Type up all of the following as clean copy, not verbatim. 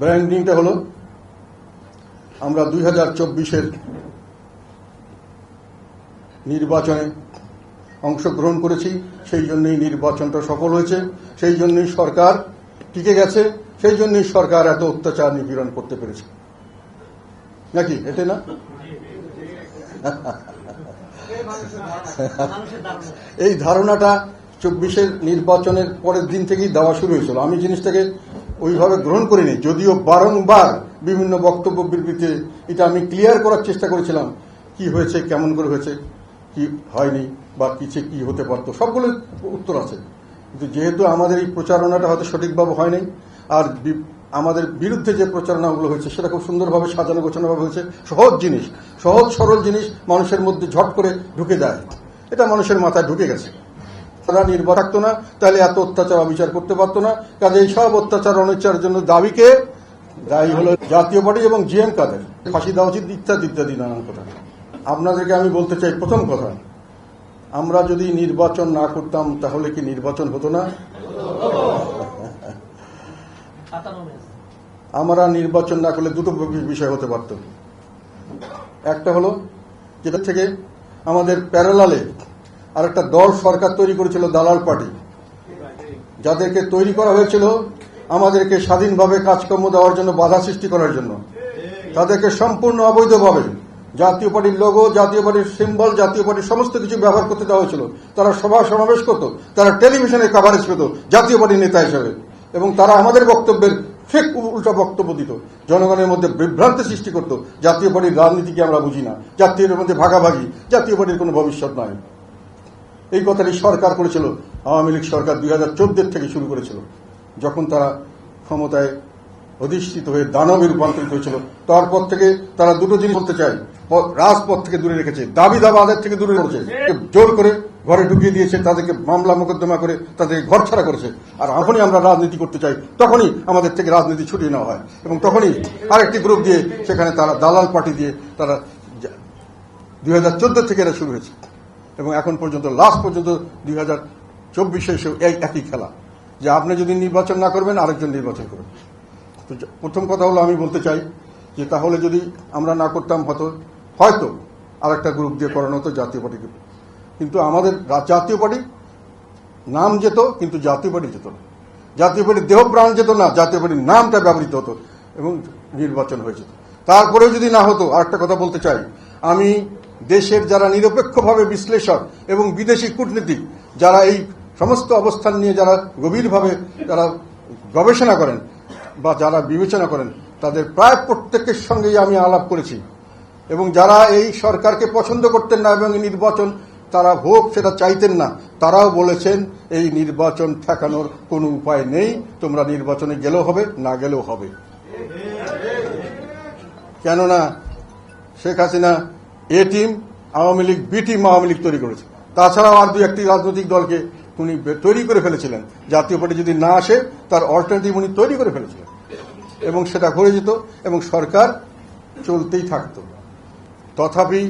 ব্র্যান্ডিংটা হলো আমরা 2024-এর নির্বাচনে অংশগ্রহণ করেছি, সেই জন্যই নির্বাচনটা সফল হয়েছে, সেই জন্যই সরকার টিকে গেছে, সেই জন্যই সরকার এত অত্যাচার নিপীড়ন করতে পেরেছে, নাকি এটা না? এই ধারণাটা 24-এর নির্বাচনের পরের দিন থেকেই দেওয়া শুরু হয়েছিল। আমি জিনিসটাকে ওইভাবে গ্রহণ করিনি, যদিও বারংবার বিভিন্ন বক্তব্য বিবৃতিতে এটা আমি ক্লিয়ার করার চেষ্টা করেছিলাম, কি হয়েছে, কেমন করে হয়েছে, কি হয়নি, বা কিছু কি হতে পারতো, সবগুলো উত্তর আছে। কিন্তু যেহেতু আমাদের এই প্রচারণাটা হয়তো সঠিকভাবে হয় নাই, আর আমাদের বিরুদ্ধে যে প্রচারণাগুলো হয়েছে সেটা খুব সুন্দরভাবে সাজানো গোছানোভাবে হয়েছে, সহজ জিনিস, সহজ সরল জিনিস মানুষের মধ্যে ঝট করে ঢুকে যায়, এটা মানুষের মাথায় ঢুকে গেছে। তারা নির্ভর থাকতো না, তাহলে এত অত্যাচার অবিচার করতে পারতো না। কাজে এই সব অত্যাচার অনিচারের জন্য দায়ী হলো জাতীয় পার্টি এবং জিএম কাদের, ফাঁসি দেওয়া উচিত, ইত্যাদি ইত্যাদি নানান কথা। আপনাদেরকে আমি বলতে চাই, প্রথম কথা, আমরা যদি নির্বাচন না করতাম তাহলে কি নির্বাচন হতো না? আমরা নির্বাচন না করলে দুটো বিষয় হতে পারত। একটা হলো যেটা থেকে আমাদের প্যারালালে আর একটা দল সরকার তৈরি করেছিল, দালাল পার্টি, যাদেরকে তৈরি করা হয়েছিল আমাদেরকে স্বাধীনভাবে কাজকর্ম দেওয়ার জন্য, বাধা সৃষ্টি করার জন্য। তাদেরকে সম্পূর্ণ অবৈধভাবে জাতীয় পার্টির লোগো, জাতীয় পার্টির সিম্বল, জাতীয় পার্টির সমস্ত কিছু ব্যবহার করতে দেওয়া হয়েছিল। তারা সভা সমাবেশ করত, তারা টেলিভিশনে কভারেজ পেত জাতীয় পার্টির নেতা হিসেবে, এবং তারা আমাদের বক্তব্যের ফেক উল্টা বক্তব্য দিত, জনগণের মধ্যে বিভ্রান্তি সৃষ্টি করত। জাতীয় পার্টির রাজনীতিকে আমরা বুঝি না, জাতীয়ের মধ্যে ভাগাভাগি, জাতীয় পার্টির কোনো ভবিষ্যৎ নয়। এই কথাটি সরকার করেছিল, আওয়ামী লীগ সরকার 2014 থেকে শুরু করেছিল, যখন তারা ক্ষমতায় অধিষ্ঠিত হয়ে দানবে রূপান্তরিত হয়েছিল। তারপর থেকে তারা দুটো জিনিস বলতে চায়, রাজপথ থেকে দূরে রেখেছে, দাবি দাবাদের থেকে দূরে রেখেছে, জোর করে ঘরে ঢুকিয়ে দিয়েছে, তাদেরকে মামলা মোকদ্দমা করে তাদেরকে ঘর ছাড়া করেছে। আর যখনই আমরা রাজনীতি করতে চাই তখনই আমাদের থেকে রাজনীতি ছুটিয়ে নেওয়া হয়, এবং তখনই আরেকটি গ্রুপ দিয়ে, সেখানে তারা দালাল পার্টি দিয়ে, তারা 2014 থেকে এরা শুরু হয়েছে, এবং এখন পর্যন্ত লাস্ট পর্যন্ত 2024-এ এসে এই একই খেলা, যে আপনি যদি নির্বাচন না করবেন আরেকজন নির্বাচন করবেন। তো প্রথম কথা হলো, আমি বলতে চাই যে তাহলে যদি আমরা না করতাম হয়তো আরেকটা গ্রুপ দিয়ে করানো হতো জাতীয় পার্টিকে, কিন্তু আমাদের জাতীয় পার্টি নাম যেত, কিন্তু জাতীয় পার্টি যেত না, জাতীয় পার্টির দেহ প্রাণ যেত না, জাতীয় পার্টির নামটা ব্যবহৃত হতো এবং নির্বাচন হয়ে যেত। তারপরেও যদি না হতো, আরেকটা কথা বলতে চাই, আমি দেশের যারা নিরপেক্ষভাবে বিশ্লেষক এবং বিদেশি কূটনীতিক, যারা এই সমস্ত অবস্থান নিয়ে যারা গভীরভাবে যারা গবেষণা করেন বা যারা বিবেচনা করেন, তাদের প্রায় প্রত্যেকের সঙ্গেই আমি আলাপ করেছি, এবং যারা এই সরকারকে পছন্দ করতেন না এবং নির্বাচন তারা হোক সেটা চাইতেন না, তারাও বলেছেন এই নির্বাচন ঠেকানোর কোনো উপায় নেই, তোমরা নির্বাচনে গেলেও হবে, না গেলেও হবে। কেননা Sheikh Hasina A team, Awami League B team Awami League তৈরি করেছে। তাছাড়াও আর দুই একটি রাজনৈতিক দলকে উনি তৈরি করে ফেলেছিলেন, জাতীয় পার্টি যদি না আসে তার অল্টারনেটিভ উনি তৈরি করে ফেলেছিলেন, এবং সেটা হয়ে যেত এবং সরকার চলতেই থাকত। তথাপি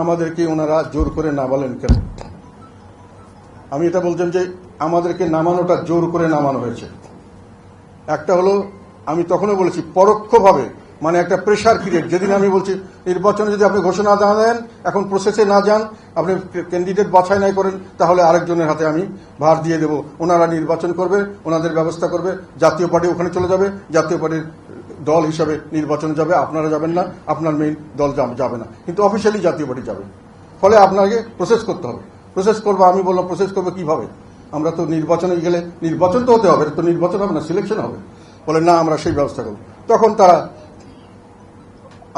আমাদেরকে ওনারা জোর করে নামালেন কেন? আমি এটা বলছেন যে আমাদেরকে নামানোটা জোর করে নামানো হয়েছে। একটা হলো, আমি তখনও বলেছি, পরোক্ষভাবে, মানে একটা প্রেশার ক্রিয়েট। যেদিন আমি বলছি নির্বাচনে যদি আপনি ঘোষণা না দেন, এখন প্রসেসে না যান, আপনি ক্যান্ডিডেট বাছাই নাই করেন, তাহলে আরেকজনের হাতে আমি ভার দিয়ে দেব, ওনারা নির্বাচন করবে, ওনাদের ব্যবস্থা করবে, জাতীয় পার্টি ওখানে চলে যাবে, জাতীয় পার্টির দল হিসাবে নির্বাচনে যাবে, আপনারা যাবেন না, আপনার মেইন দল যাবে না, কিন্তু অফিসিয়ালি জাতীয় পার্টি যাবে। ফলে আপনাকে প্রসেস করতে হবে, প্রসেস করবো। আমি বললাম প্রসেস করবো কিভাবে? আমরা তো নির্বাচনে গেলে নির্বাচন তো হতে হবে, তো নির্বাচন হবে না, সিলেকশন হবে। বলে না, আমরা সেই ব্যবস্থা করব। তখন তারা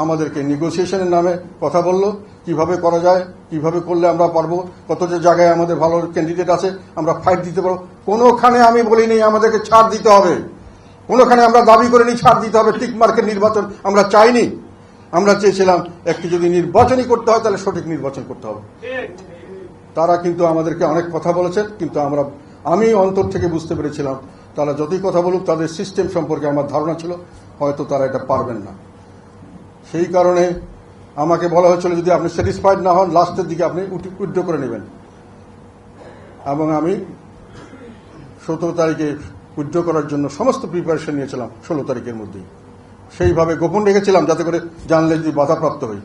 আমাদেরকে নেগোসিয়েশনের নামে কথা বলল, কিভাবে করা যায়, কিভাবে করলে আমরা পারবো, কতটা জায়গায় আমাদের ভালো ক্যান্ডিডেট আছে, আমরা ফাইট দিতে পারবো। কোনোখানে আমি বলিনি আমাদেরকে ছাড় দিতে হবে, কোনোখানে আমরা দাবি করিনি ছাড় দিতে হবে, টিক মার্কের নির্বাচন আমরা চাইনি। আমরা চেয়েছিলাম একটি যদি নির্বাচনই করতে হয় তাহলে সঠিক নির্বাচন করতে হবে। তারা কিন্তু আমাদেরকে অনেক কথা বলেছেন, কিন্তু আমি অন্তর থেকে বুঝতে পেরেছিলাম তারা যতই কথা বলুক, তাদের সিস্টেম সম্পর্কে আমার ধারণা ছিল হয়তো তারা এটা পারবেন না। সেই কারণে আমাকে বলা হয়েছিল যদি আপনি স্যাটিসফাইড না হন লাস্টের দিকে আপনি উইথড্র করে নেবেন, এবং আমি 17 তারিখে উইথড্র করার জন্য সমস্ত প্রিপারেশন নিয়েছিলাম 16 তারিখের মধ্যেই। সেইভাবে গোপন রেখেছিলাম যাতে করে জানলে যদি বাধাপ্রাপ্ত হই।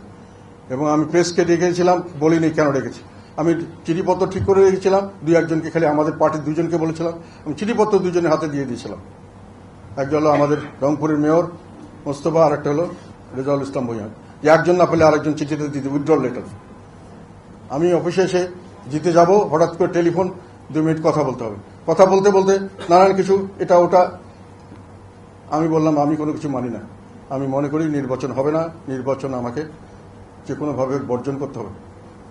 এবং আমি প্রেসকে ডেকেছিলাম, বলিনি কেন ডেকেছি। আমি চিঠিপত্র ঠিক করে রেখেছিলাম, দুই একজনকে খালি আমাদের পার্টির দুজনকে বলেছিলাম, আমি চিঠিপত্র দুজনের হাতে দিয়ে দিয়েছিলাম। একজন হলো আমাদের রংপুরের মেয়র মোস্তফা, আর একটা হলো রেজাউল ইসলাম ভূঁইয়া, যে একজন না পেলে আরেকজন চিঠিতে দিতে উইথড্রল লেটার। আমি অফিসে এসে জিতে যাব, হঠাৎ করে টেলিফোন, 2 মিনিট কথা বলতে হবে। কথা বলতে বলতে নানান কিছু এটা ওটা, আমি বললাম আমি কোনো কিছু মানি না, আমি মনে করি নির্বাচন হবে না, নির্বাচন আমাকে যে কোনোভাবে বর্জন করতে হবে,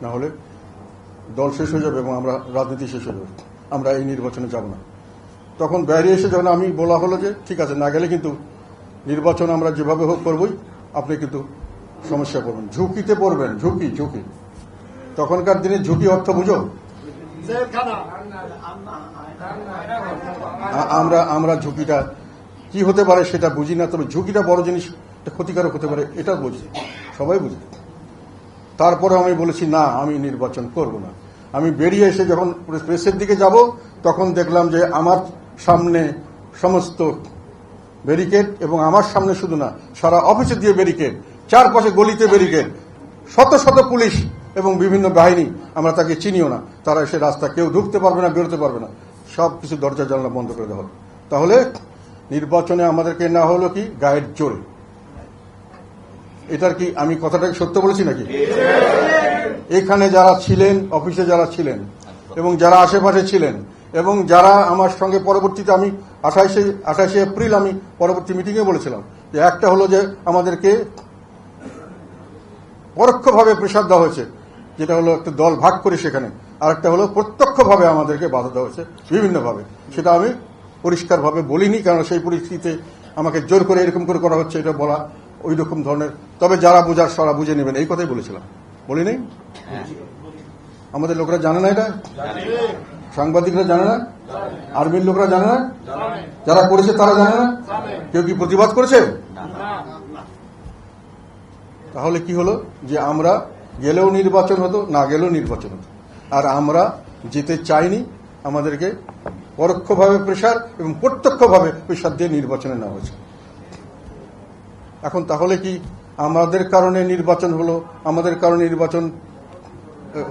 না হলে দল শেষ হয়ে যাবে এবং আমরা রাজনীতি শেষ হয়ে যাবে, আমরা এই নির্বাচনে যাব না। তখন বাইরে এসে যখন আমি বলা হলো যে ঠিক আছে, না গেলে কিন্তু নির্বাচন আমরা যেভাবে হোক করবই, আপনি কিন্তু সমস্যা পড়বেন, ঝুঁকিতে পড়বেন, ঝুঁকি ঝুঁকি। তখনকার দিনে ঝুঁকি অর্থ বুঝো, আমরা ঝুঁকিটা কি হতে পারে সেটা বুঝি না, তবে ঝুঁকিটা বড় জিনিস, ক্ষতিকারক হতে পারে এটা বুঝি, সবাই বুঝি। তারপরে আমি বলেছি না, আমি নির্বাচন করব না। আমি বেরিয়ে এসে যখন প্রেসের দিকে যাব, তখন দেখলাম যে আমার সামনে সমস্ত ব্যারিকেড, এবং আমার সামনে শুধু না, সারা অফিসে দিয়ে ব্যারিকেড, চারপাশে গলিতে ব্যারিকেড, শত শত পুলিশ এবং বিভিন্ন বাহিনী, আমরা তাকে চিনিও না, তারা এসে রাস্তা কেউ ঢুকতে পারবে না, বেরোতে পারবে না, সব কিছু দরজা জানলা বন্ধ করে দেওয়া হলো। তাহলে নির্বাচনে আমাদেরকে না হলো কি গায়ের জোরে। এটার কি আমি কথাটাকে সত্য বলেছি নাকি? এখানে যারা ছিলেন, অফিসে যারা ছিলেন এবং যারা আশেপাশে ছিলেন, এবং যারা আমার সঙ্গে পরবর্তীতে, আমি 28শে এপ্রিল আমি পরবর্তী মিটিংয়ে বলেছিলাম যে একটা হলো যে আমাদেরকে পরোক্ষভাবে প্রেসার দেওয়া হয়েছে, যেটা হলো একটা দল ভাগ করে সেখানে, আর একটা হলো প্রত্যক্ষভাবে আমাদেরকে বাধা দেওয়া হয়েছে বিভিন্নভাবে। সেটা আমি পরিষ্কারভাবে বলিনি, কারণ সেই পরিস্থিতিতে আমাকে জোর করে এরকম করে করা হচ্ছে, এটা বলা ওই রকম ধরনের। তবে যারা বোঝার সারা বুঝে নেবেন, এই কথাই বলেছিলাম, বলি নেই? আমাদের লোকরা জানে না, এটা সাংবাদিকরা জানে না, আর্মির লোকরা জানে না, যারা করেছে তারা জানে না, কেউ কি প্রতিবাদ করেছে? তাহলে কি হলো যে আমরা গেলেও নির্বাচন হতো, না গেলেও নির্বাচন হতো, আর আমরা যেতে চাইনি। আমাদেরকে পরোক্ষভাবে প্রেসার এবং প্রত্যক্ষভাবে প্রেসার দিয়ে নির্বাচনে নেওয়া হয়েছে। এখন তাহলে কি আমাদের কারণে নির্বাচন হলো, আমাদের কারণে নির্বাচন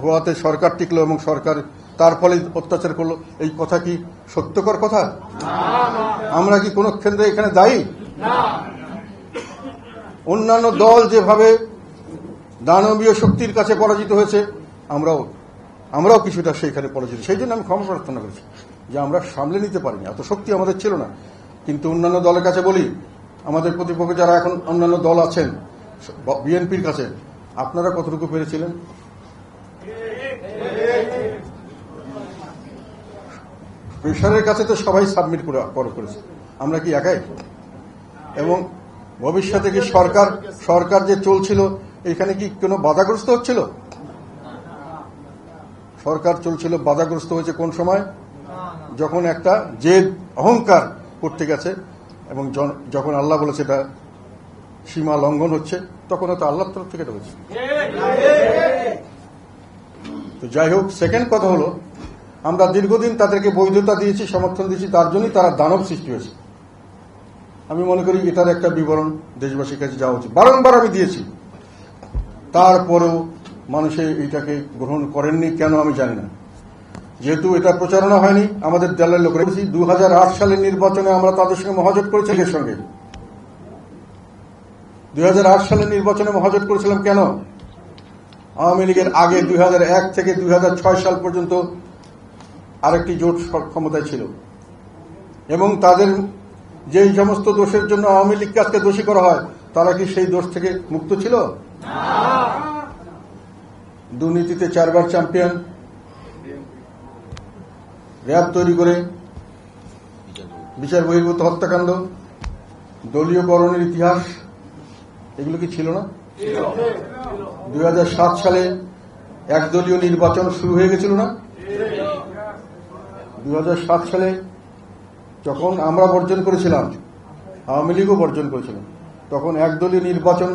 হওয়াতে সরকার টিকলো এবং সরকার তার ফলে অত্যাচার করলো, এই কথা কি সত্যকর কথা? আমরা কি কোনো কেন্দ্রে এখানে দায়ী? অন্যান্য দল যেভাবে দানবীয় শক্তির কাছে পরাজিত হয়েছে, আমরাও কিছুটা সেইখানে পরাজিত। সেই জন্য আমি ক্ষমা প্রার্থনা করেছি যে আমরা সামলে নিতে পারিনি, এত শক্তি আমাদের ছিল না। কিন্তু অন্যান্য দলের কাছে বলি, আমাদের প্রতিপক্ষ যারা এখন অন্যান্য দল আছেন, বিএনপির কাছে আপনারা কতটুকু পেরেছিলেন? প্রেসারের কাছে তো সবাই সাবমিট করেছে, আমরা কি একাই? এবং ভবিষ্যতে কি সরকার যে চলছিল, এখানে কি কোনো বাধাগ্রস্ত হচ্ছিল? সরকার চলছিল, বাধাগ্রস্ত হয়েছে কোন সময়? যখন একটা জেদ অহংকার করতে গেছে, এবং যখন আল্লাহ বলেছে এটা সীমা লঙ্ঘন হচ্ছে, তখন হয়তো আল্লাহর তরফ থেকে এটা হয়েছে। তো যাই হোক, সেকেন্ড কথা হলো, আমরা দীর্ঘদিন তাদেরকে বৈধতা দিয়েছি, সমর্থন দিয়েছি, তার জন্যই তারা দানব সৃষ্টি হয়েছে। আমি মনে করি এটার একটা বিবরণ দেশবাসীর কাছে যাওয়া উচিত। বারংবার আমি দিয়েছি, তারপরেও মানুষে এইটাকে গ্রহণ করেননি, কেন আমি জানি না। যেহেতু এটা প্রচারণা হয়নি, আমাদের দলের লোকেরা 2008 সালের নির্বাচনে আমরা তাদের সঙ্গে মহাজোট করেছি, এর সঙ্গে 2008 সালের নির্বাচনে মহাজোট করেছিলাম। কেন? আওয়ামী লীগের আগে 2001 থেকে 2006 সাল পর্যন্ত আরেকটি জোট ক্ষমতায় ছিল, এবং তাদের যেই সমস্ত দোষের জন্য আওয়ামী লীগকে আজকে দোষী করা হয়, তারা কি সেই দোষ থেকে মুক্ত ছিল? দুর্নীতিতে 4 বার চ্যাম্পিয়ন, র্যাব তৈরি করে বিচার বহির্ভূত হত্যাকাণ্ড, দলীয়করণের ইতিহাস, এগুলো কি ছিল না? 2007 সালে একদলীয় নির্বাচন শুরু হয়ে গেছিল না? 2007 সালে যখন আমরা বর্জন করেছিলাম, আওয়ামী লীগও বর্জন করেছিলাম, তখন একদলীয় নির্বাচন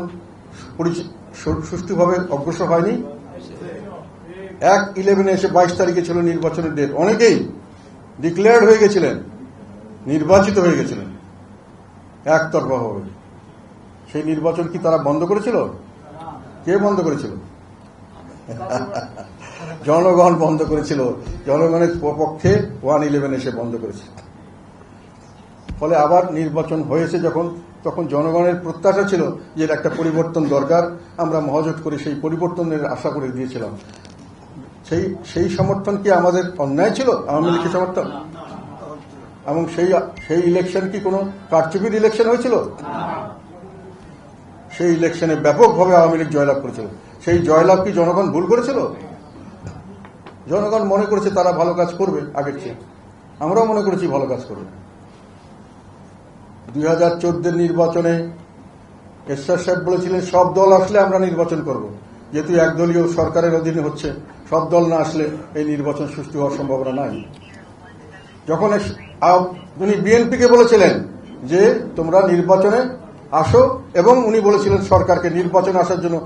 সুষ্ঠুভাবে অগ্রসর হয়নি। 1/11 এসে 22 তারিখে ছিল নির্বাচনের ডেট। অনেকেই ডিক্লেয়ার্ড হয়ে গেছিলেন, নির্বাচিত হয়ে গেছিলেন একতরফাভাবে। সেই নির্বাচন কি তারা বন্ধ করেছিল? কে বন্ধ করেছিল? জনগণ বন্ধ করেছিল। জনগণের পক্ষে 111 এসে বন্ধ করেছে। ফলে আবার নির্বাচন হয়েছে যখন, তখন জনগণের প্রত্যাশা ছিল যে একটা পরিবর্তন দরকার, আমরা মহাজোট করে সেই পরিবর্তনের আশা করে দিয়েছিলাম। সেই সমর্থন কি আমাদের অন্যায় ছিল, আওয়ামী লীগের সমর্থন? এবং সেই ইলেকশন কি কোনো কারচুপির ইলেকশন হয়েছিল? সেই ইলেকশনে ব্যাপকভাবে আওয়ামী লীগ জয়লাভ করেছিল। সেই জয়লাভ কি জনগণ ভুল করেছিল? জনগণ মনে করেছে তারা ভালো কাজ করবে আগের চেয়ে। আমরাও মনে করেছি ভালো কাজ করবে। 2014 নির্বাচনে এরশাদ সাহেব বলেছিলেন সব দল আসলে আমরা নির্বাচন করব, যেহেতু একদলীয় সরকারের অধীনে হচ্ছে, সব দল না আসলে এই নির্বাচন সুষ্ঠু হওয়ার সম্ভাবনা নাই। যখন উনি বিএনপিকে বলেছিলেন যে তোমরা নির্বাচনে আসো, এবং উনি বলেছিলেন সরকারকে নির্বাচনে আসার জন্য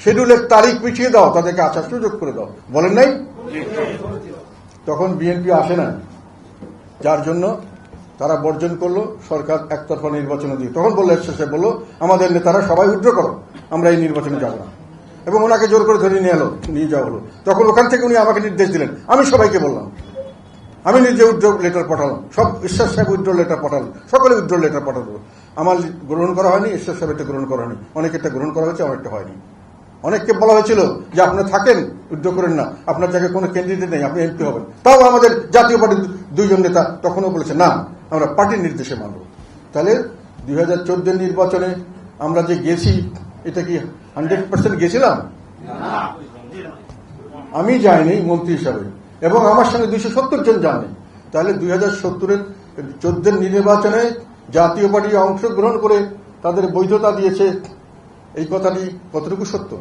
শিডিউলের তারিখ পিছিয়ে দাও, তাদেরকে আসার সুযোগ করে দাও, বলেন নাই? তখন বিএনপি আসে না, যার জন্য তারা বর্জন করলো, সরকার একতরফা নির্বাচনে দিয়ে। তখন বললো এরশাদ বললো আমাদের নেতারা সবাই উইথড্র করো, আমরা এই নির্বাচনে যাব না, এবং ওনাকে জোর করে ধরে নিয়ে যাওয়া হলো। তখন ওখান থেকে উনি আমাকে নির্দেশ দিলেন, আমি সবাইকে বললাম, আমি নিজে উইথড্র লেটার পাঠালাম, সব এরশাদ সাহেব উইথড্র লেটার পাঠালো, সকলে উইথড্র লেটার পাঠালো। আমার গ্রহণ করা হয়নি, এরশাদ সাহেব এটা গ্রহণ করা হয়নি, অনেকেরটা গ্রহণ করা হয়েছে, অনেকটা হয়নি। অনেককে বলা হয়েছিল যে আপনারা থাকেন, উইথড্র করেন না, আপনার জায়গায় কোনো ক্যান্ডিডেট নেই, আপনি এমপি হবেন। তাও আমাদের জাতীয় পার্টির 2 জন নেতা তখনও বলেছে না, আমরা পার্টির নির্দেশে মানব। তাহলে 2014 নির্বাচনে আমরা যে গেছি, এটা কি 100% গেছিলাম? আমি যাইনি মন্ত্রী হিসাবে, এবং আমার সঙ্গে 270 জন যাননি। তাহলে 2014 নির্বাচনে জাতীয় পার্টি অংশগ্রহণ করে তাদের বৈধতা দিয়েছে, এই কথাটি কতটুকু সত্য?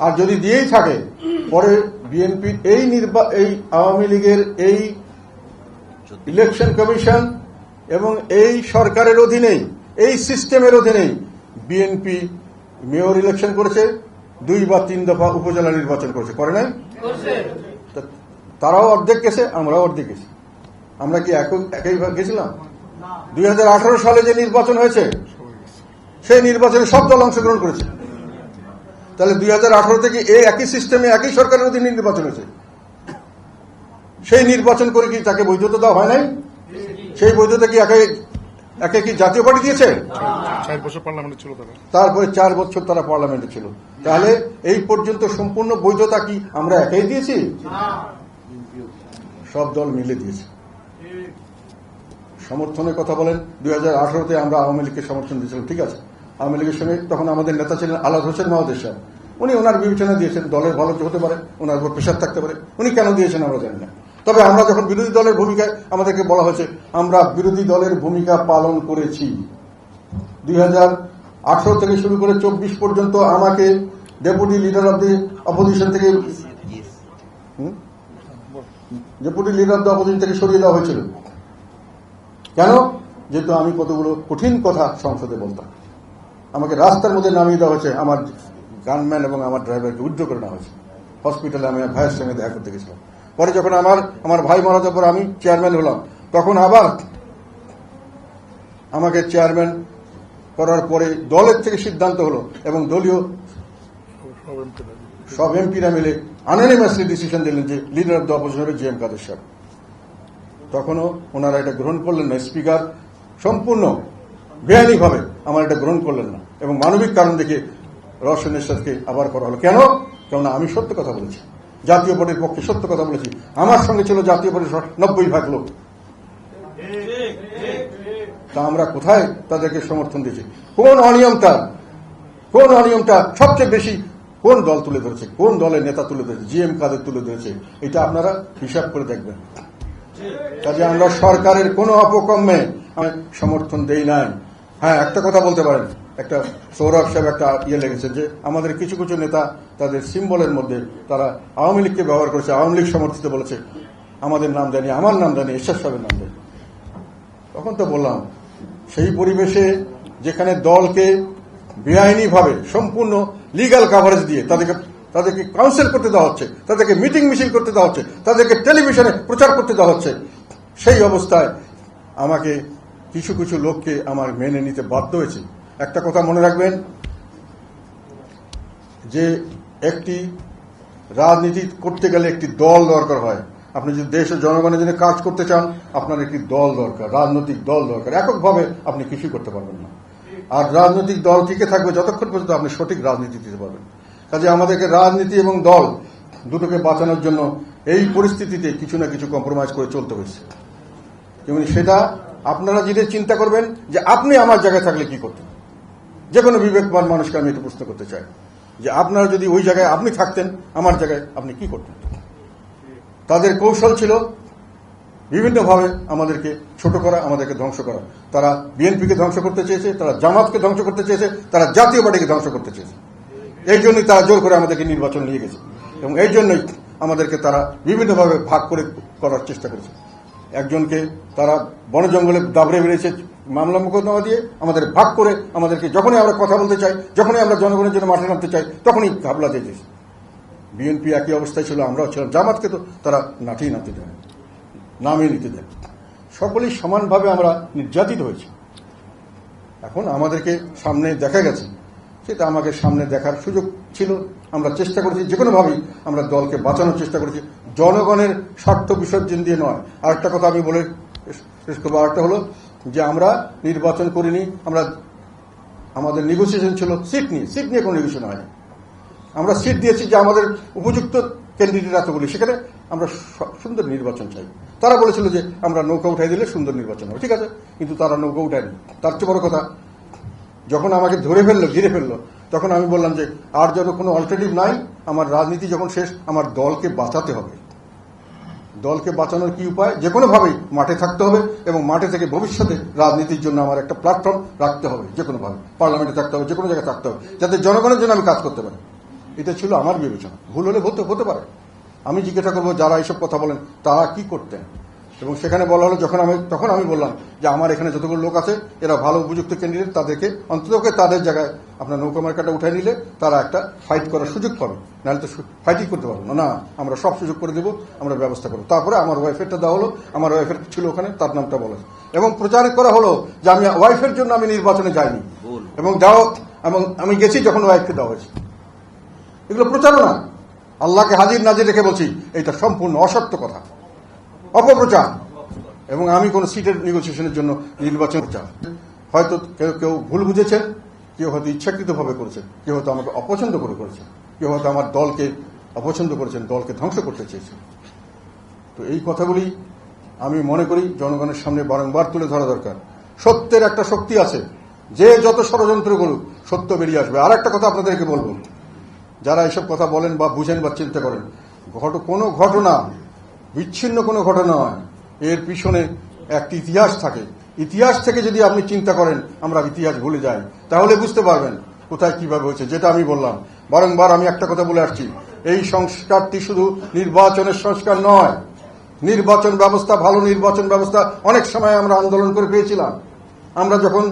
আর যদি দিয়েই থাকে, পরে বিএনপির এই আওয়ামী লীগের এই ইলেকশন কমিশন এবং এই সরকারের অধীনেই, এই সিস্টেমের অধীনেই বিএনপি মেয়র ইলেকশন করেছে, 2 বা 3 দফা উপজেলা নির্বাচন করেছে, করে নাই? তারাও অর্ধেক গেছে, আমরাও অর্ধেক গেছি। আমরা কি একইভাবে গেছিলাম? 2018 সালে যে নির্বাচন হয়েছে, সেই নির্বাচনে সব দল অংশগ্রহণ করেছে। তাহলে 2018 থেকে এই একই সিস্টেমে একই সরকারের অধীনে নির্বাচন হয়েছে। সেই নির্বাচন করে কি তাকে বৈধতা দেওয়া হয় নাই? সেই বৈধতা কি একে কি জাতীয় পার্টি দিয়েছে? 4 বছর পার্লামেন্টে ছিল তারা, তারপরে 4 বছর তারা পার্লামেন্টে ছিল। তাহলে এই পর্যন্ত সম্পূর্ণ বৈধতা কি আমরা একাই দিয়েছি? সব দল মিলে দিয়েছে। সমর্থনের কথা বলেন, 2018-তে আমরা আওয়ামী লীগকে সমর্থন দিয়েছিলাম, ঠিক আছে। আওয়ামী লীগের সঙ্গে তখন আমাদের নেতা ছিলেন আলাদ হোসেন মাহমুদ সাহেব, উনি ওনার বিবেচনা দিয়েছেন, দলের ভালো হতে পারে, ওনার উপর প্রেশার থাকতে পারে, উনি কেন দিয়েছেন আমরা জানি না। তবে আমরা যখন বিরোধী দলের ভূমিকায় আমাদেরকে বলা হয়েছে, আমরা বিরোধী দলের ভূমিকা পালন করেছি। 2018 থেকে শুরু করে 24 পর্যন্ত আমাকে deputy leader of the opposition থেকে সরিয়ে দেওয়া হয়েছিল। কেন? যেহেতু আমি কতগুলো কঠিন কথা সংসদে বলতাম, আমাকে রাস্তার মধ্যে নামিয়ে দেওয়া হয়েছে, আমার গানম্যান এবং আমার ড্রাইভারকে উইথড্র করে নেওয়া হয়েছে। হসপিটালে আমি ভাইয়ের সঙ্গে দেখা করতে গেছিলাম। পরে যখন আমার ভাই মারা যাওয়ার পর আমি চেয়ারম্যান হলাম, তখন আবার আমাকে চেয়ারম্যান করার পরে দলের থেকে সিদ্ধান্ত হলো, এবং দলীয় সব এমপিরা মিলে আনঅ্যানিমাসলি ডিসিশন দিলেন যে লিডার অব দ্য অপোজিশন হবে GM কাদের সাহেব। তখনও ওনারা এটা গ্রহণ করলেন না, স্পিকার সম্পূর্ণ বেআইনিভাবে আমার এটা গ্রহণ করলেন না, এবং মানবিক কারণ দেখে রওশন এরশাদকে আবার করা হলো। কেন? কেননা আমি সত্য কথা বলেছি, জাতীয় পার্টির পক্ষে সত্য কথা বলেছি। আমার সঙ্গে ছিল জাতীয় পার্টির 90% লোক। তা আমরা কোথায় তাদেরকে সমর্থন দিয়েছি? কোন অনিয়মটা সবচেয়ে বেশি কোন দল তুলে ধরেছে, কোন দলের নেতা তুলে ধরেছে, GM কাদের তুলে ধরেছে, এটা আপনারা হিসাব করে দেখবেন। কাজে আমরা সরকারের কোন অপকর্মে সমর্থন দেই নাই। হ্যাঁ, একটা কথা বলতে পারেন, একটা সৌরভ সাহেব একটা লেগেছে যে আমাদের কিছু কিছু নেতা তাদের সিম্বলের মধ্যে তারা আওয়ামী লীগকে ব্যবহার করেছে, আওয়ামী লীগ সমর্থিত বলেছে, আমাদের নাম দেয়নি, আমার নাম দেয়নি, এরশাদ সাহেবের নাম দেয়নি। তখন তো বললাম, সেই পরিবেশে যেখানে দলকে বেআইনিভাবে সম্পূর্ণ লিগ্যাল কাভারেজ দিয়ে তাদেরকে কাউন্সিল করতে দেওয়া হচ্ছে, তাদেরকে মিটিং মিছিল করতে দেওয়া হচ্ছে, তাদেরকে টেলিভিশনে প্রচার করতে দেওয়া হচ্ছে, সেই অবস্থায় আমাকে কিছু কিছু লোককে আমার মেনে নিতে বাধ্য হয়েছে। একটা কথা মনে রাখবেন যে একটি রাজনীতি করতে গেলে একটি দল দরকার হয়। আপনি যদি দেশের জনগণের জন্য কাজ করতে চান, আপনার একটি দল দরকার, রাজনৈতিক দল দরকার। এককভাবে আপনি কিছুই করতে পারবেন না। আর রাজনৈতিক দল টিকে থাকবে যতক্ষণ পর্যন্ত আপনি সঠিক রাজনীতি দিতে পারবেন। কাজে আমাদেরকে রাজনীতি এবং দল দুটোকে বাঁচানোর জন্য এই পরিস্থিতিতে কিছু না কিছু কম্প্রোমাইজ করে চলতে হয়েছে। এবং সেটা আপনারা যদি চিন্তা করবেন যে আপনি আমার জায়গায় থাকলে কি করতেন। যে কোনো বিবেকবান মানুষকে আমি একটু প্রশ্ন করতে চাই যে আপনারা যদি ওই জায়গায় আপনি থাকতেন, আমার জায়গায় আপনি কি করতেন। তাদের কৌশল ছিল বিভিন্নভাবে আমাদেরকে ছোট করা, আমাদেরকে ধ্বংস করা। তারা বিএনপিকে ধ্বংস করতে চেয়েছে, তারা জামাতকে ধ্বংস করতে চেয়েছে, তারা জাতীয় পার্টিকে ধ্বংস করতে চেয়েছে। এই জন্যই তারা জোর করে আমাদেরকে নির্বাচন নিয়ে গেছে এবং এই জন্যই আমাদেরকে তারা বিভিন্নভাবে ভাগ করে করার চেষ্টা করেছে। একজনকে তারা বন জঙ্গলে দাবড়ে বেরিয়েছে মামলা মোকদ্দমা দিয়ে, আমাদের ভাগ করে আমাদেরকে যখনই আমরা কথা বলতে চাই, যখনই আমরা জনগণের জন্য মাঠে নামতে চাই, তখনই ঘাবলা দিয়েছে। বিএনপি একই অবস্থায় ছিল, আমরাও ছিলাম। জামাতকে তো তারা নাঠিয়ে নামতে দেয়, নামিয়ে নিতে দেয়। সকলেই সমানভাবে আমরা নির্যাতিত হয়েছি। এখন আমাদেরকে সামনে দেখা গেছে, সেটা আমাকে সামনে দেখার সুযোগ ছিল। আমরা চেষ্টা করেছি যে কোনোভাবেই আমরা দলকে বাঁচানোর চেষ্টা করেছি, জনগণের স্বার্থ বিসর্জন দিয়ে নয়। আরেকটা কথা আমি বলে শেষ করবো। আরেকটা হলো যে আমরা নির্বাচন করিনি, আমাদের নেগোসিয়েশন ছিল সিট নিয়ে কোনো নেগোসিয়েশন হয়নি। আমরা সিট দিয়েছি যে আমাদের উপযুক্ত ক্যান্ডিডেট এতগুলি, সেখানে আমরা সুন্দর নির্বাচন চাই। তারা বলেছিল যে আমরা নৌকা উঠাই দিলে সুন্দর নির্বাচন হবে, ঠিক আছে, কিন্তু তারা নৌকা উঠায়নি। তার চেয়ে বড় কথা, যখন আমাকে ধরে ফেললো, ঘিরে ফেললো, তখন আমি বললাম যে আর যত কোনো অল্টারনেটিভ নাই, আমার রাজনীতি যখন শেষ, আমার দলকে বাঁচাতে হবে। দলকে বাঁচানোর কি উপায়? যে কোনোভাবেই মাঠে থাকতে হবে এবং মাঠে থেকে ভবিষ্যতে রাজনীতির জন্য আমার একটা প্ল্যাটফর্ম রাখতে হবে। যে কোনোভাবে পার্লামেন্টে থাকতে হবে, যে কোনো জায়গায় থাকতে হবে, যাতে জনগণের জন্য আমি কাজ করতে পারি। এটা ছিল আমার বিবেচনা। ভুল হলে হতে পারে। আমি জিজ্ঞাসা করবো যারা এইসব কথা বলেন তারা কি করতেন। এবং সেখানে বলা হলো, তখন আমি বললাম যে আমার এখানে যতগুলো লোক আছে এরা ভালো উপযুক্ত ক্যান্ডিডেট, তাদেরকে অন্তত তাদের জায়গায় আপনার নৌকা মার্কাটা উঠে নিলে তারা একটা ফাইট করার সুযোগ পাবে, নাহলে তো ফাইটই করতে পারবো না। আমরা সব সুযোগ করে দেবো, আমরা ব্যবস্থা করবো। তারপরে আমার ওয়াইফেরটা দেওয়া হলো, আমার ওয়াইফের ছিল ওখানে, তার নামটা বলা এবং প্রচার করা হলো যে আমি ওয়াইফের জন্য আমি নির্বাচনে যাইনি এবং আমি গেছি যখন ওয়াইফকে দেওয়া হয়েছে। এগুলো প্রচারণা। আল্লাহকে হাজির নাজির রেখে বলছি, এটা সম্পূর্ণ অসত্য কথা, অপপ্রচার। এবং আমি কোন সিটের নেগোসিয়েশনের জন্য নির্বাচন চাই। হয়তো কেউ ভুল বুঝেছেন, কেউ হয়তো ইচ্ছাকৃতভাবে করেছেন, কেউ হয়তো আমাকে অপছন্দ করে করেছেন, কেউ হয়তো আমার দলকে অপছন্দ করেছেন, দলকে ধ্বংস করতে চেয়েছেন। তো এই কথাগুলি আমি মনে করি জনগণের সামনে বারংবার তুলে ধরা দরকার। সত্যের একটা শক্তি আছে, যে যত ষড়যন্ত্র করুক সত্য বেরিয়ে আসবে। আর একটা কথা আপনাদেরকে বলবো, যারা এইসব কথা বলেন বা বুঝেন বা চিন্তা করেন, কোনো ঘটনা বিচ্ছিন্ন কোনো ঘটনা নয়, এর পিছনে একটি ইতিহাস থাকে। ইতিহাস থেকে যদি আপনি চিন্তা করেন আমরা ইতিহাস ভুলে যাই, তাহলে বুঝতে পারবেন কোথায় কিভাবে হয়েছে। যেটা আমি বললাম বারংবার, আমি একটা কথা বলে আসছি, এই সংস্কারটি শুধু নির্বাচনের সংস্কার নয়। নির্বাচন ব্যবস্থা, ভালো নির্বাচন ব্যবস্থা অনেক সময় আমরা আন্দোলন করে পেয়েছিলাম। আমরা যখন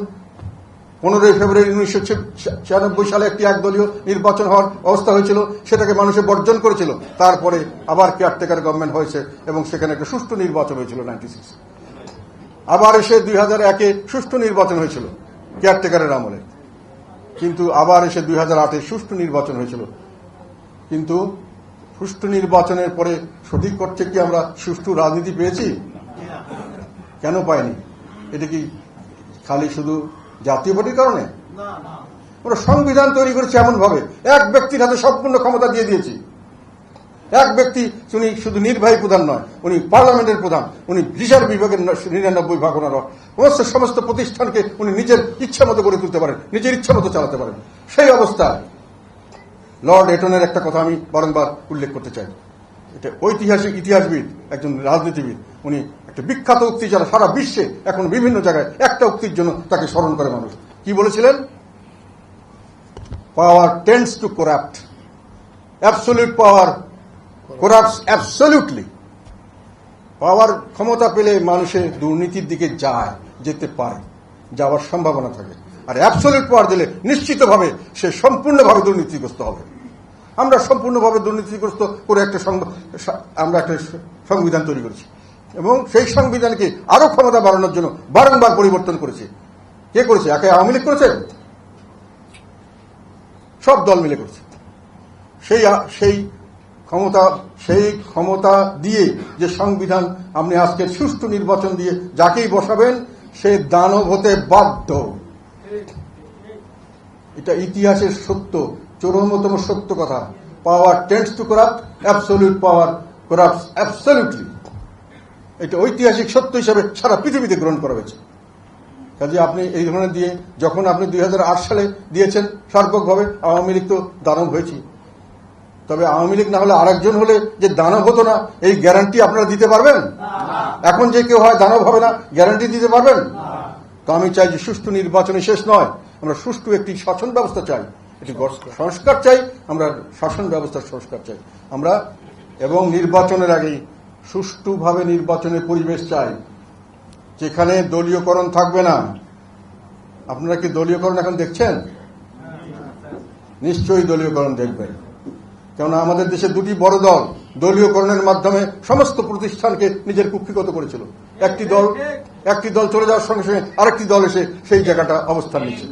15 ফেব্রুয়ারি 1996 সালে একটি একদলীয় নির্বাচন হওয়ার অবস্থা হয়েছিল, সেটাকে মানুষে বর্জন করেছিল। তারপরে আবার কেয়ারটেকার গভর্নমেন্ট হয়েছে এবং সেখানে একটা সুষ্ঠু নির্বাচন হয়েছিল 96। আবার এসে 2001-এ সুষ্ঠু নির্বাচন হয়েছিল কেয়ারটেকারের আমলে, কিন্তু আবার এসে 2008-এ সুষ্ঠু নির্বাচন হয়েছিল। কিন্তু সুষ্ঠু নির্বাচনের পরে সঠিক করছে কি আমরা সুষ্ঠু রাজনীতি পেয়েছি? কেন পাইনি? এটা কি খালি শুধু জাতীয় পার্টির কারণে? আমরা সংবিধান তৈরি করেছি এমন ভাবে, এক ব্যক্তির হাতে সম্পূর্ণ ক্ষমতা দিয়ে দিয়েছি। এক ব্যক্তি, উনি শুধু নির্বাহী প্রধান নয়, উনি পার্লামেন্টের প্রধান, উনি বিচার বিভাগের 99 ভাগ ওনার, সমস্ত প্রতিষ্ঠানকে উনি নিজের ইচ্ছা মতো গড়ে তুলতে পারেন, নিজের ইচ্ছা মতো চালাতে পারেন। সেই অবস্থায় লর্ড এটনের একটা কথা আমি বারংবার উল্লেখ করতে চাই। এটা ঐতিহাসিক ইতিহাসবিদ, একজন রাজনীতিবিদ, উনি একটা বিখ্যাত উক্তি যারা সারা বিশ্বে এখন বিভিন্ন জায়গায় একটা উক্তির জন্য তাকে স্মরণ করে মানুষ। কি বলেছিলেন? Power tends to corrupt, absolute power corrupts absolutely. Power, ক্ষমতা পেলে মানুষের দুর্নীতির দিকে যেতে পারে, যাওয়ার সম্ভাবনা থাকে। আর অ্যাবসলিউট পাওয়ার দিলে নিশ্চিতভাবে সে সম্পূর্ণভাবে দুর্নীতিগ্রস্ত হবে। আমরা সম্পূর্ণভাবে দুর্নীতিগ্রস্ত করে আমরা একটা সংবিধান তৈরি করেছি এবং সেই সংবিধানকে আরো ক্ষমতা বাড়ানোর জন্য বারংবার পরিবর্তন করেছি। কে করেছে? একে আওয়ামী লীগ করেছে? সব দল মিলে করছে। সেই ক্ষমতা দিয়ে যে সংবিধান আপনি আজকে সুষ্ঠু নির্বাচন দিয়ে যাকেই বসাবেন সে দানব হতে বাধ্য। এটা ইতিহাসের সত্য, চরমতম সত্য কথা। Power tends to corrupt, absolute power corrupts absolutely. এটা ঐতিহাসিক সত্য হিসাবে সারা পৃথিবীতে গ্রহণ করা হয়েছে। কাজে আপনি এই ধরনের দিয়ে যখন আপনি 2008 সালে দিয়েছেন সার্বকভাবে, আওয়ামী লীগ তো দানব হয়েছে। তবে আওয়ামী লীগ না হলে আরেকজন হলে যে দানব হতো না, এই গ্যারান্টি আপনারা দিতে পারবেন? এখন যে কেউ হয় দানব হবে না, গ্যারান্টি দিতে পারবেন? তো আমি চাই যে সুষ্ঠু নির্বাচনে শেষ নয়, আমরা সুষ্ঠু একটি শাসন ব্যবস্থা চাই, একটি সংস্কার চাই, আমরা শাসন ব্যবস্থার সংস্কার চাই আমরা, এবং নির্বাচনের আগেই সুষ্ঠুভাবে নির্বাচনের পরিবেশ চাই যেখানে দলীয়করণ থাকবে না। আপনারা কি দলীয়করণ এখন দেখছেন? নিশ্চয়ই দলীয়করণ দেখবেন, কেননা আমাদের দেশে দুটি বড় দল দলীয়করণের মাধ্যমে সমস্ত প্রতিষ্ঠানকে নিজের কুক্ষিগত করেছিল। একটি দল চলে যাওয়ার সঙ্গে সঙ্গে আরেকটি দল এসে সেই জায়গাটা অবস্থান নিচ্ছে।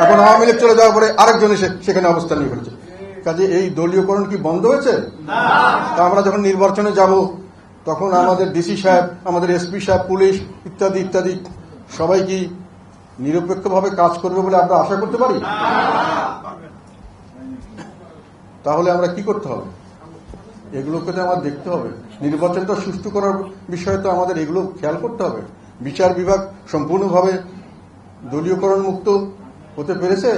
এখন আওয়ামী লীগ চলে যাওয়ার পরে আরেকজন এসে সেখানে অবস্থান নিয়ে ফেলেছে। কাজে এই দলীয়করণ কি বন্ধ হয়েছে? তা আমরা যখন নির্বাচনে যাব তখন আমাদের ডিসি সাহেব, আমাদের এসপি সাহেব, পুলিশ ইত্যাদি ইত্যাদি সবাই কি নিরপেক্ষভাবে কাজ করবে বলে আমরা আশা করতে পারি? তাহলে আমরা কি করতে হবে? এগুলোকে তো আমার দেখতে হবে। নির্বাচনটা সুষ্ঠু করার বিষয়ে তো আমাদের এগুলো খেয়াল করতে হবে। বিচার বিভাগ সম্পূর্ণভাবে দলীয়করণ মুক্ত হতে পেরেছে?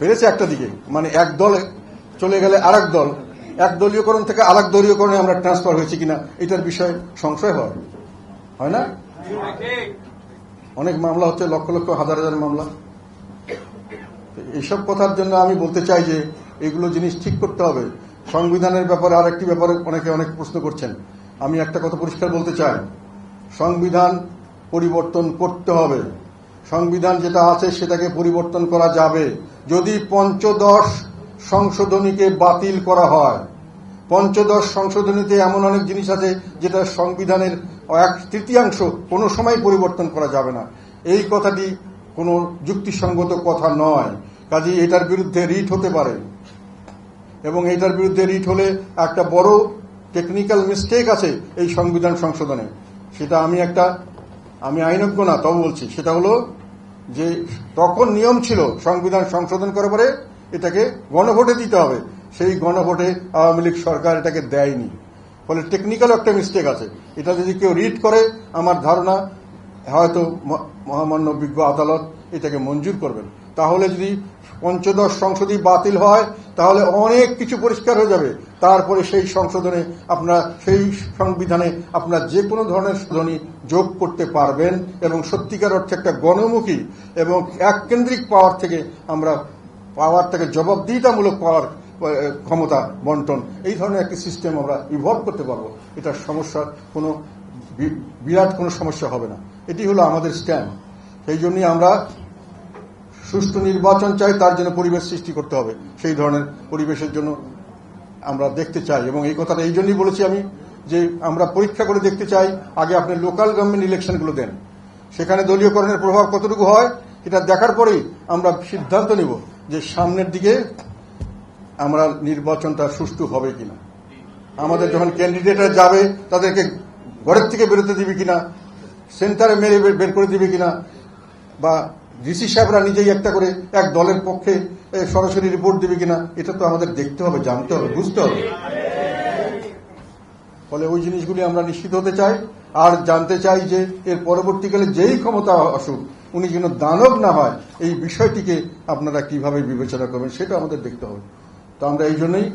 পেরেছে একটা দিকে, মানে এক দল চলে গেলে আরেক দল, এক দলীয়করণ থেকে আরেক দলীয়করণে আমরা ট্রান্সফার হয়েছি কিনা এটার বিষয়ে সংশয় হয় না? অনেক মামলা হচ্ছে, লক্ষ লক্ষ হাজার হাজার মামলা। এইসব কথার জন্য আমি বলতে চাই যে এগুলো জিনিস ঠিক করতে হবে। সংবিধানের ব্যাপারে আরেকটি ব্যাপারে অনেকে অনেক প্রশ্ন করছেন। আমি একটা কথা পরিষ্কার বলতে চাই, সংবিধান পরিবর্তন করতে হবে। সংবিধান যেটা আছে সেটাকে পরিবর্তন করা যাবে যদি পঞ্চদশ সংশোধনীকে বাতিল করা হয়। পঞ্চদশ সংশোধনীতে এমন অনেক জিনিস আছে যেটা সংবিধানের 1/3 কোনো সময় পরিবর্তন করা যাবে না। এই কথাটি কোনো যুক্তিসঙ্গত কথা নয়। কাজেই এটার বিরুদ্ধে রিট হতে পারে, এবং এটার বিরুদ্ধে রিট হলে একটা বড় টেকনিক্যাল মিস্টেক আছে এই সংবিধান সংশোধনে। সেটা আমি আইনজ্ঞ না, তবে বলছি, সেটা হলো যে তখন নিয়ম ছিল সংবিধান সংশোধন করার পরে এটাকে গণভোটে দিতে হবে। সেই গণভোটে আওয়ামী লীগ সরকার এটাকে দেয়নি, ফলে টেকনিক্যাল একটা মিস্টেক আছে। এটা যদি কেউ রিড করে, আমার ধারণা হয়তো মহামান্য বিজ্ঞ আদালত এটাকে মঞ্জুর করবেন। তাহলে যদি পঞ্চদশ সংশোধনী বাতিল হয় তাহলে অনেক কিছু পরিষ্কার হয়ে যাবে। তারপরে সেই সংশোধনে সেই সংবিধানে আপনার যে কোনো ধরনের সংশোধনী যোগ করতে পারবেন, এবং সত্যিকার অর্থে একটা গণমুখী এবং এককেন্দ্রিক পাওয়ার থেকে আমরা জবাবদিহিতামূলক পাওয়ার ক্ষমতা বন্টন, এই ধরনের একটি সিস্টেম আমরা ইভলভ করতে পারবো। এটার সমস্যা কোনো বিরাট কোনো সমস্যা হবে না। এটি হলো আমাদের স্ট্যান্ড। সেই জন্যই আমরা সুষ্ঠু নির্বাচন চাই, তার জন্য পরিবেশ সৃষ্টি করতে হবে। সেই ধরনের পরিবেশের জন্য আমরা দেখতে চাই, এবং এই কথাটা এই জন্যই বলেছি আমি যে আমরা পরীক্ষা করে দেখতে চাই। আগে আপনি লোকাল গভর্নমেন্ট ইলেকশনগুলো দেন, সেখানে দলীয়করণের প্রভাব কতটুকু হয় এটা দেখার পরেই আমরা সিদ্ধান্ত নিব যে সামনের দিকে আমরা নির্বাচনটা সুষ্ঠু হবে কিনা। আমাদের যখন ক্যান্ডিডেটরা যাবে তাদেরকে ঘরের থেকে বেরোতে দিবে কিনা, সেন্টারে মেরে বের করে দিবে কিনা, বা ডিসি সাহেবরা নিজেই একটা করে এক দলের পক্ষে সরাসরি রিপোর্ট দিবে কিনা, এটা তো আমাদের দেখতে হবে, জানতে হবে, বুঝতে হবে। ফলে ওই জিনিসগুলি আমরা নিশ্চিত হতে চাই। আর জানতে চাই যে এর পরবর্তীকালে যেই ক্ষমতা আসুক উনি যেন দানব না হয়, এই বিষয়টিকে আপনারা কিভাবে বিবেচনা করবেন সেটা আমাদের দেখতে হবে। তো আমরা এই জন্যই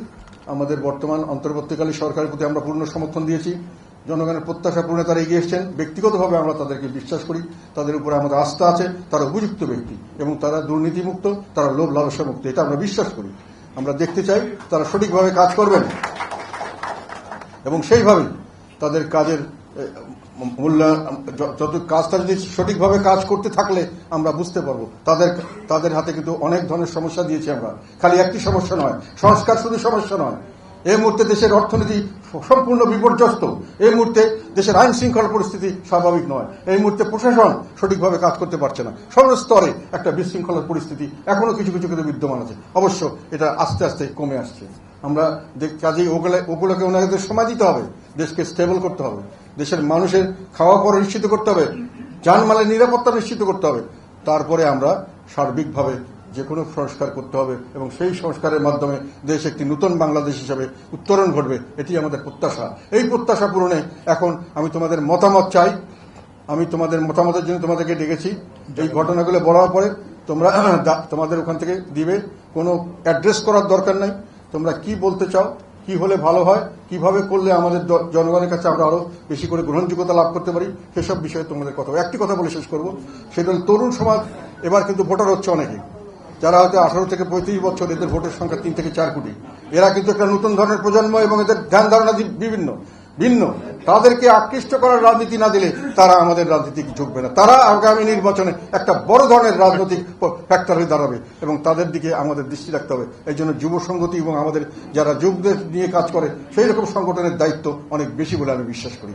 আমাদের বর্তমান অন্তর্বর্তীকালীন সরকারের প্রতি আমরা পূর্ণ সমর্থন দিয়েছি। জনগণের প্রত্যাশা পূরণে তারা এগিয়ে এসছেন। ব্যক্তিগতভাবে আমরা তাদেরকে বিশ্বাস করি, তাদের উপরে আমাদের আস্থা আছে। তারা উপযুক্ত ব্যক্তি এবং তারা দুর্নীতিমুক্ত, তারা লোভ লালসা মুক্ত, এটা আমরা বিশ্বাস করি। আমরা দেখতে চাই তারা সঠিকভাবে কাজ করবেন, এবং সেইভাবেই তাদের কাজের যত কাজটা যদি সঠিকভাবে কাজ করতে থাকলে আমরা বুঝতে পারবো তাদের হাতে কিন্তু অনেক ধরনের সমস্যা দিয়েছি আমরা। খালি একটি সমস্যা নয়, সংস্কার শুধু সমস্যা নয়, এই মুহূর্তে দেশের অর্থনীতি সম্পূর্ণ বিপর্যস্ত। এই মুহূর্তে দেশের আইন শৃঙ্খলা পরিস্থিতি স্বাভাবিক নয়। এই মুহূর্তে প্রশাসন সঠিকভাবে কাজ করতে পারছে না। সর্বস্তরে একটা বিশৃঙ্খলার পরিস্থিতি এখনো কিছু কিছু ক্ষেত্রে বিদ্যমান আছে। অবশ্য এটা আস্তে আস্তে কমে আসছে। আমরা কাজেই ওগুলোকে ওনাদের সময় দিতে হবে, দেশকে স্টেবল করতে হবে, দেশের মানুষের খাওয়া পড়া নিশ্চিত করতে হবে, জানমালের নিরাপত্তা নিশ্চিত করতে হবে। তারপরে আমরা সার্বিকভাবে যে কোনো সংস্কার করতে হবে এবং সেই সংস্কারের মাধ্যমে দেশ একটি নতুন বাংলাদেশ হিসেবে উত্তরণ ঘটবে, এটি আমাদের প্রত্যাশা। এই প্রত্যাশা পূরণে এখন আমি তোমাদের মতামত চাই। আমি তোমাদের মতামতের জন্য তোমাদেরকে ডেকেছি। এই ঘটনাগুলো বলার পরে তোমরা তোমাদের ওখান থেকে দিবে, কোনো অ্যাড্রেস করার দরকার নাই। তোমরা কি বলতে চাও, কি হলে ভালো হয়, কিভাবে করলে আমাদের জনগণের কাছে আমরা আরো বেশি করে গ্রহণযোগ্যতা লাভ করতে পারি, সেসব বিষয়ে তোমাদের কথা। একটি কথা বলে শেষ করব, সেটা হল তরুণ সমাজ এবার কিন্তু ভোটার হচ্ছে অনেকে, যারা হয়তো 18 থেকে 35 বছর, এদের ভোটের সংখ্যা 3 থেকে 4 কোটি। এরা কিন্তু একটা নতুন ধরনের প্রজন্ম এবং এদের ধ্যান ধারণা ভিন্ন। তাদেরকে আকৃষ্ট করার রাজনীতি না দিলে তারা আমাদের রাজনীতি ঝুঁকবে না। তারা আগামী নির্বাচনে একটা বড় ধরনের রাজনৈতিক ফ্যাক্টর হয়ে দাঁড়াবে এবং তাদের দিকে আমাদের দৃষ্টি রাখতে হবে। এই জন্য যুব সংগতি এবং আমাদের যারা যুবদের নিয়ে কাজ করে সেই রকম সংগঠনের দায়িত্ব অনেক বেশি বলে আমি বিশ্বাস করি।